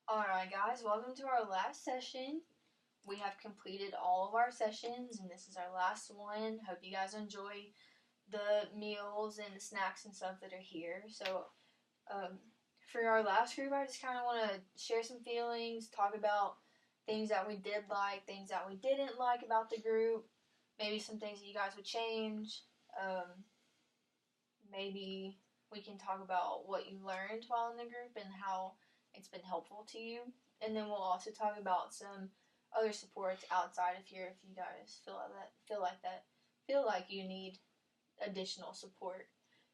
Alright guys, welcome to our last session. We have completed all of our sessions and this is our last one. Hope you guys enjoy the meals and the snacks and stuff that are here. So for our last group, I just kind of want to share some feelings, talk about things that we did like, things that we didn't like about the group, maybe some things that you guys would change. Maybe we can talk about what you learned while in the group and how it's been helpful to you. And then we'll also talk about some other supports outside of here if you guys feel like you need additional support.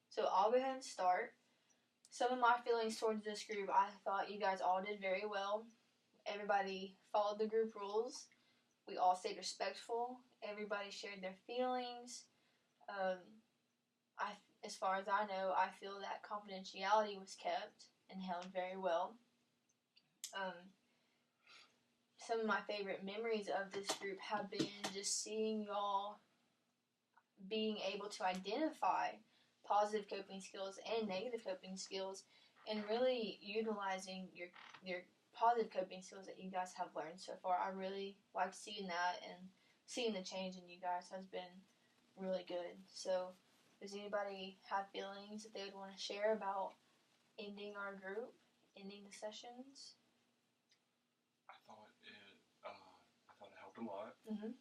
So I'll go ahead and start. Some of my feelings towards this group, I thought you guys all did very well. Everybody followed the group rules. We all stayed respectful. Everybody shared their feelings. As far as I know, I feel that confidentiality was kept and held very well. Some of my favorite memories of this group have been just seeing y'all being able to identify positive coping skills and negative coping skills and really utilizing your positive coping skills that you guys have learned so far. I really like seeing that, and seeing the change in you guys has been really good. So does anybody have feelings that they would want to share about ending our group, ending the sessions? I thought it helped a lot. Mm-hmm.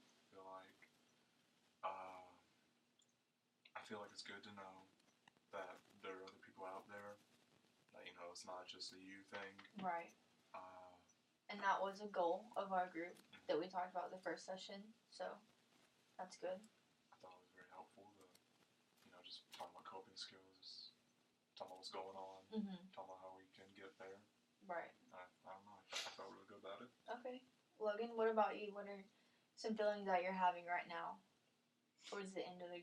I feel like it's good to know that there are other people out there. That, it's not just a you thing. Right. And that was a goal of our group that we talked about the first session. So that's good. I thought it was very helpful to, just talking about coping skills, talking about what's going on, talking about how we can get there. Right. I don't know. I felt really good about it. Okay. Logan, what about you? What are some feelings that you're having right now towards the end of the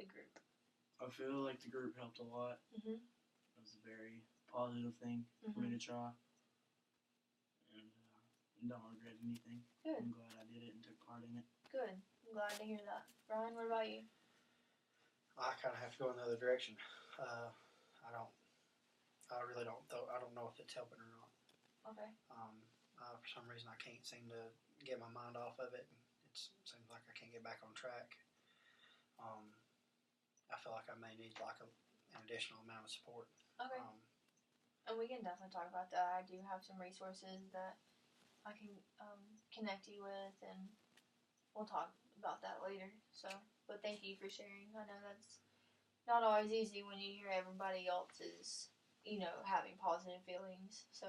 group? I feel like the group helped a lot. Mm-hmm. It was a very positive thing for me to try. And don't regret anything. Good. I'm glad I did it and took part in it. Good. I'm glad to hear that. Brian, what about you? I kind of have to go in the other direction. I don't know if it's helping or not. Okay. For some reason, I can't seem to get my mind off of it. It seems like I can't get back on track. I feel like I may need an additional amount of support. Okay. And we can definitely talk about that. I do have some resources that I can connect you with, and we'll talk about that later. So, but thank you for sharing. I know that's not always easy when you hear everybody else is, having positive feelings. So,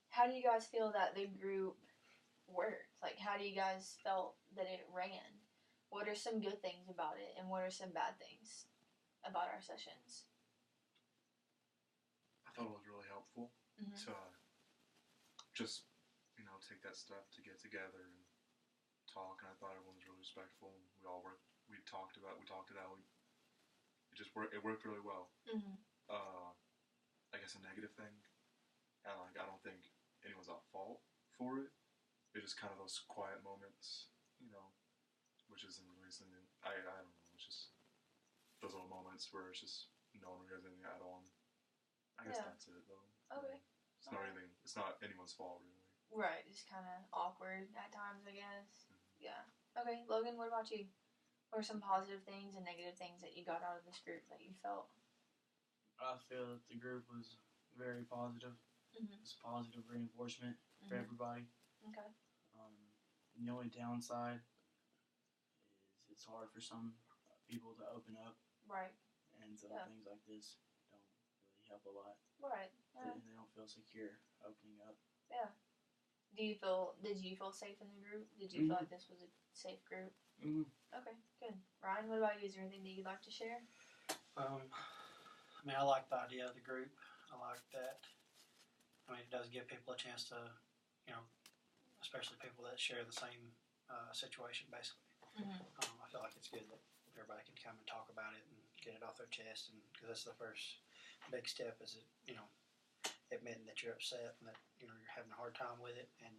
how do you guys feel that the group worked? Like, how do you guys felt that it ran? What are some good things about it, and what are some bad things about our sessions? I thought it was really helpful to just, take that step to get together and talk. And I thought everyone was really respectful. We talked it out. It worked really well. I guess a negative thing, and I don't think anyone's at fault for it. It's just kind of those quiet moments, which isn't really something, I don't know, it's just those little moments where it's just no one really has anything to add on. I guess that's it, though. Okay. It's not anyone's fault, really. Right, just kind of awkward at times, I guess. Yeah. Okay, Logan, what about you? What are some positive things and negative things that you got out of this group that you felt? I feel that the group was very positive. It's positive reinforcement for everybody. Okay. The only downside is it's hard for some people to open up. Right. And so things like this don't really help a lot. Right. Yeah. They don't feel secure opening up. Yeah. Did you feel safe in the group? Did you feel like this was a safe group? Okay, good. Ryan, what about you? Is there anything that you'd like to share? I like the idea of the group. I like that. It does give people a chance to, especially people that share the same situation, basically. I feel like it's good that everybody can come and talk about it and get it off their chest, and because that's the first big step is, admitting that you're upset and that, you're having a hard time with it, and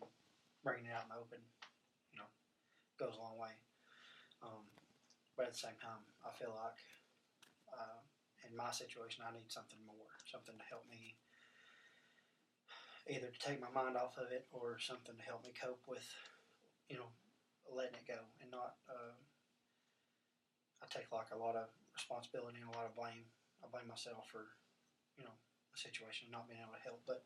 bringing it out in the open, goes a long way. But at the same time, I feel like in my situation, I need something more, something to help me either to take my mind off of it or something to help me cope with, letting it go and not. I take like a lot of responsibility and a lot of blame. I blame myself for, the situation and not being able to help. But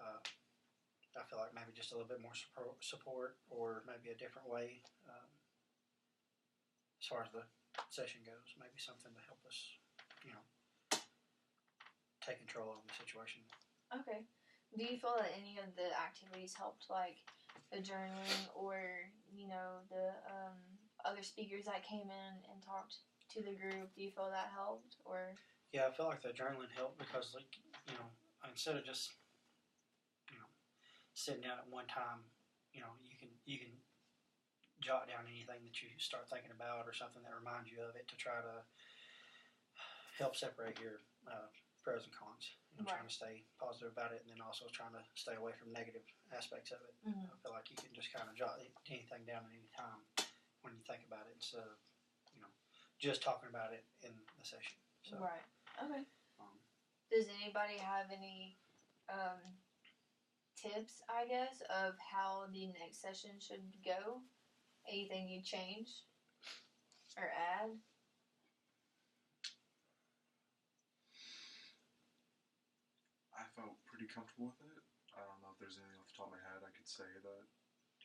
I feel like maybe just a little bit more support or maybe a different way as far as the session goes. Maybe something to help us, take control of the situation. Okay. Do you feel that any of the activities helped, like the journaling or, the other speakers that came in and talked to the group? Do you feel that helped? Or Yeah, I feel like the journaling helped because, instead of just, sitting down at one time, you can jot down anything that you start thinking about or something that reminds you of it to try to help separate your pros and cons. Right. Trying to stay positive about it and then also trying to stay away from negative aspects of it. Mm-hmm. I feel like you can just kind of jot anything down at any time when you think about it instead of, just talking about it in the session. So, right. Okay. Does anybody have any tips, I guess, of how the next session should go? Anything you change or add? I felt pretty comfortable with it. I don't know if there's anything off the top of my head I could say that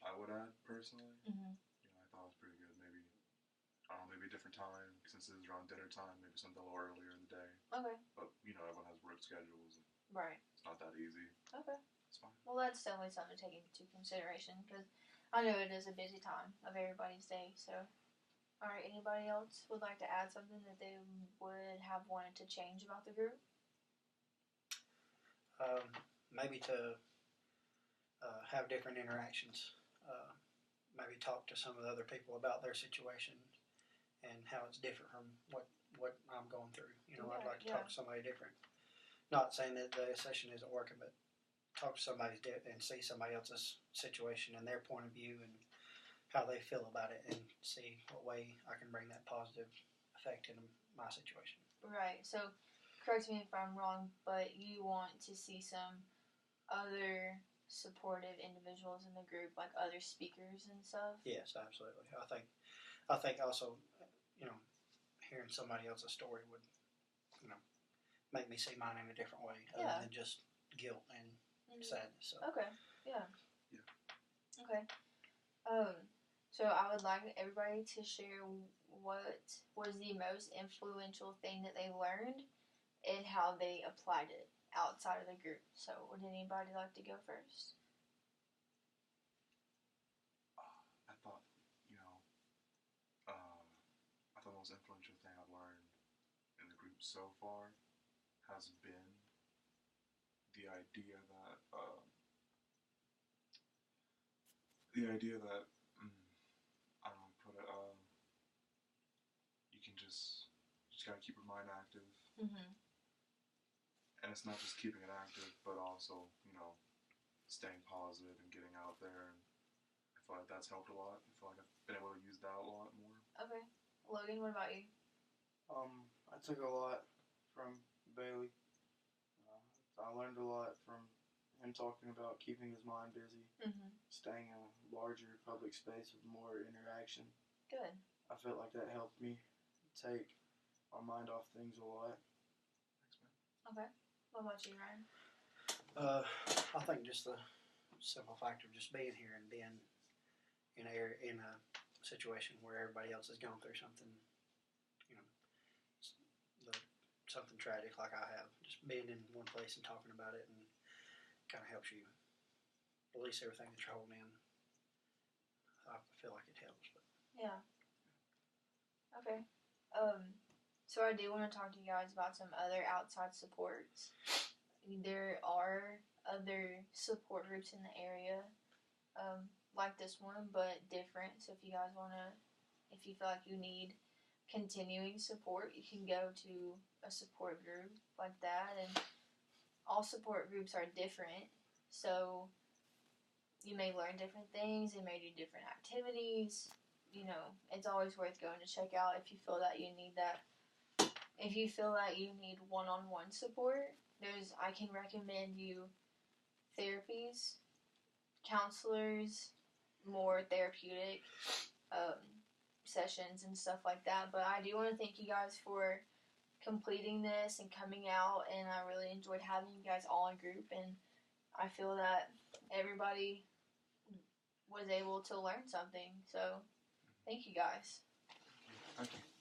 I would add personally. Mm-hmm. I thought it was pretty good. Maybe, I don't know, maybe a different time since it was around dinner time. Maybe something a little earlier in the day. Okay. But everyone has work schedules. And right. It's not that easy. Okay. It's fine. Well, that's definitely something to take into consideration because I know it is a busy time of everybody's day. So, all right. Anybody else would like to add something that they would have wanted to change about the group? Maybe to have different interactions. Maybe talk to some of the other people about their situation and how it's different from what I'm going through. I'd like to talk to somebody different. Not saying that the session isn't working, but talk to somebody and see somebody else's situation and their point of view and how they feel about it and see what way I can bring that positive effect in my situation. Right. So, correct me if I'm wrong, but you want to see some other supportive individuals in the group, like other speakers and stuff? Yes, absolutely. I think also, hearing somebody else's story would, make me see mine in a different way other than just guilt and sadness. So. Okay. Yeah. Yeah. Okay. So I would like everybody to share what was the most influential thing that they learned and how they applied it outside of the group. So would anybody like to go first? I thought, the most influential thing I've learned in the group so far has been the idea that I don't know, you can just gotta keep your mind active. Mm-hmm. And it's not just keeping it active, but also, staying positive and getting out there. And I feel like that's helped a lot. I feel like I've been able to use that a lot more. Okay. Logan, what about you? I took a lot from Bailey. I learned a lot from him talking about keeping his mind busy, staying in a larger public space with more interaction. Good. I felt like that helped me take my mind off things a lot. Thanks, man. Okay. What about you, Ryan? I think just the simple fact of just being here and being in a situation where everybody else has gone through something, something tragic like I have. Just being in one place and talking about it and kind of helps you release everything that you're holding in. I feel like it helps. But. Yeah. Okay. So I do want to talk to you guys about some other outside supports. There are other support groups in the area, like this one, but different. So if you feel like you need continuing support, you can go to a support group like that, and all support groups are different, so you may learn different things, they may do different activities. It's always worth going to check out if you feel that you need that. If you feel that you need one-on-one support, I can recommend you therapies, counselors, more therapeutic sessions and stuff like that. But I do want to thank you guys for completing this and coming out, and I really enjoyed having you guys all in group, and I feel that everybody was able to learn something. So thank you guys. Thank you.